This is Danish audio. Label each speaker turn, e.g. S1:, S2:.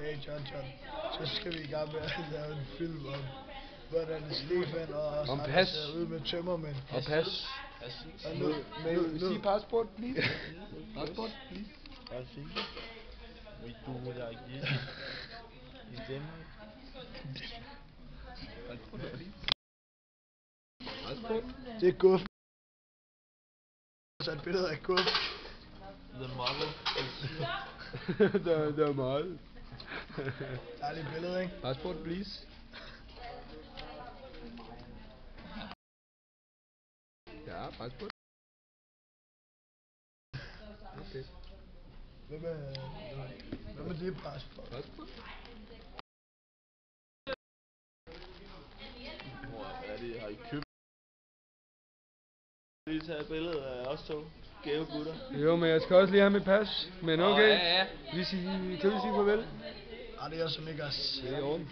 S1: Hey John, så skal vi i gang med at lave en film om, hvordan Stefan og
S2: Om
S1: Sandra
S2: pas.
S1: ser ud med tømmermænd.
S2: Og pas.
S1: Og nu,
S2: Sige passport, please. Passport, please.
S3: I think we do like this in Denmark.
S2: Passport, please. Passport.
S1: det er Guf. Så et billede af Guf.
S3: The model is
S2: Der er meget.
S1: Dejligt billede, ikke?
S2: Passport, please. Ja, passport. Okay.
S1: Hvem er det passport?
S2: Passport.
S3: Hvor er det, har I købt? Lige tage et billede af os to gave gutter.
S2: Jo, men jeg skal også lige have mit pas. Men okay.
S3: Ja.
S2: Kan vi sige farvel?
S1: Adios amigos.
S2: Det er i orden.